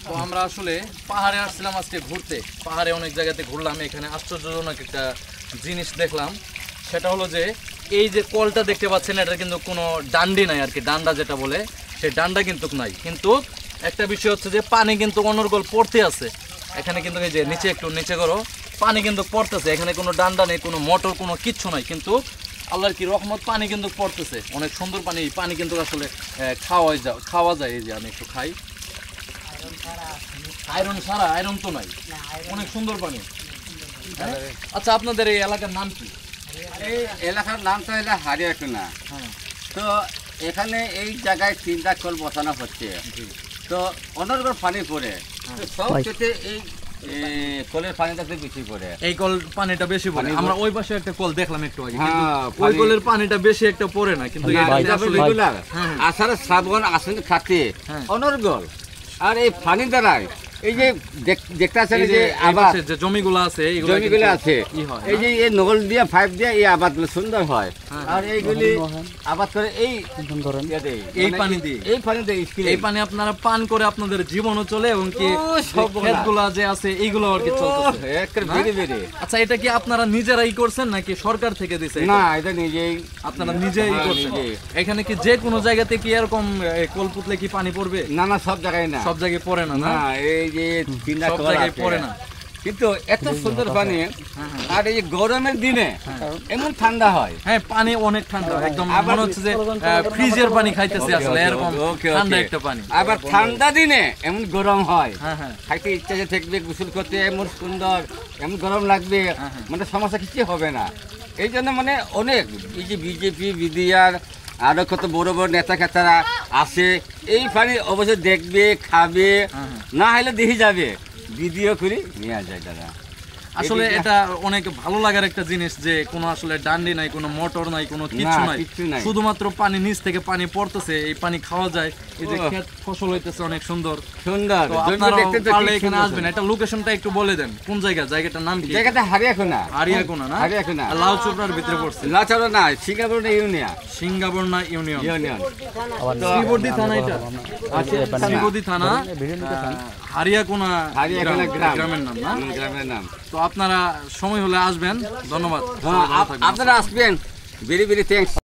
তো আমরা আসলে পাহাড়ে আসছিলাম আজকে ঘুরতে। পাহাড়ে অনেক জায়গাতে ঘুরলাম, এখানে আশ্চর্যজনক একটা জিনিস দেখলাম। সেটা হলো যে এই যে কলটা দেখতে পাচ্ছেন, এটা কিন্তু কোনো ডান্ডি নাই আর কি, ডান্ডা যেটা বলে সেই ডান্ডা কিন্তু নাই। কিন্তু একটা বিষয় হচ্ছে যে পানি কিন্তু অনর্গল পড়তে আছে এখানে, কিন্তু এই যে নিচে একটু নিচে করো, পানি কিন্তু পড়তেছে। এখানে কোনো ডান্ডা নেই, কোনো মোটর, কোনো কিচ্ছু নাই, কিন্তু আল্লাহর কি রহমত, পানি কিন্তু পড়তেছে, অনেক সুন্দর পানি। এই পানি কিন্তু আসলে খাওয়া যায়। এই যে আমি একটু খাই, আয়রন ছাড়া, আয়রন তো নাই, অনেক সুন্দর পানি। আচ্ছা, আপনাদের এই এলাকার নাম কি? এই এলাকার নাম তো হলো হারিয়াকুনা। তো এখানে এই জায়গায় 3টা কল বসানো হচ্ছে। তো অনর্গল পানি পড়ে, সব ক্ষেত্রে এই কলের পানিটা একটু বেশি পড়ে। এই কল পানিটা বেশি পড়ে। আমরা ওই পাশে একটা কল দেখলাম একটু আগে, ওই কলের পানিটা বেশি একটা পড়ে না, কিন্তু রেগুলার আষাঢ় শ্রাবণ আসেন খাতে অনর্গল। আর এই পানি দ্বারাই এই যে দেখতে আছেন যে আবাদ যে জমিগুলো আছে, জমিগুলো আছে, এই যে এই নগল দিয়ে পাইপ দিয়ে এই আবাদগুলো সুন্দর হয়। আর এইগুলি আবাদ করে এই পানি দিয়ে, এই পানি আপনারা পান করে আপনাদের জীবনও চলে, এবং কি ক্ষেতগুলা যে আছে এইগুলো আর কি চলতেছে। আচ্ছা, এটা কি আপনারা নিজেরাই করছেন নাকি সরকার থেকে দিছে? না, এটা নিজেই, আপনারা নিজেই করছেন। এখানে কি যে কোনো জায়গাতে কি এরকম কল পুতলে কি পানি পড়বে? না না, সব জায়গায় না, সব জায়গায় পড়ে না। এই যে 3টা সব জায়গায় পড়ে না, কিন্তু এত সুন্দর পানি। আর এই গরমের দিনে এমন ঠান্ডা হয়। হ্যাঁ, পানি অনেক ঠান্ডা, একদম মনে হচ্ছে যে ফ্রিজের পানি খাইতেছি আসলে, এরকম ঠান্ডা একটা পানি। আবার ঠান্ডা দিনে এমন গরম হয়, খাইতে ইচ্ছা যে থাকবে, গোসল করতে এমন সুন্দর, এমন গরম লাগবে, মানে সমস্যা কিছু হবে না। এই জন্য মানে অনেক এই যে বিজেপি বিডিআর আরো কত বড় বড় নেতা খেতারা আসে, এই পানি অবশ্যই দেখবে, খাবে, না হলে দেখে যাবে, ভিডিও করে নিয়ে যায় তারা। আসলে এটা অনেক ভালো লাগার একটা জিনিস যে কোনো আসলে ডান্ডি নাই, কোনো মোটর নাই, কোনো কিছু নাই, শুধুমাত্র পানি নিচ থেকে পানি পড়তেছে, এই পানি খাওয়া যায়। এই যে ক্ষেত ফসল হইতেছে অনেক সুন্দর সুন্দর। আপনারা পারলে এখানে আসবেন। এটা লোকেশনটা একটু বলে দেন, কোন জায়গা, জায়গাটার নাম কি? জায়গাটা হারিয়াকুনা। হারিয়াকুনা না? হারিয়াকুনা, লাউচোপড়ার ভিতরে পড়ছে। লাউচোপড়া না, সিঙ্গাবর্ণা ইউনিয়ন। সিঙ্গাবর্ণা ইউনিয়ন, শ্রীবর্ধী থানা। এটা শ্রীবর্ধী থানা, হারিয়াকুনা গ্রামের নাম না? গ্রামের নাম। তো আপনারা সময় হলে আসবেন। ধন্যবাদ, আপনারা আসবেন। Very very thanks.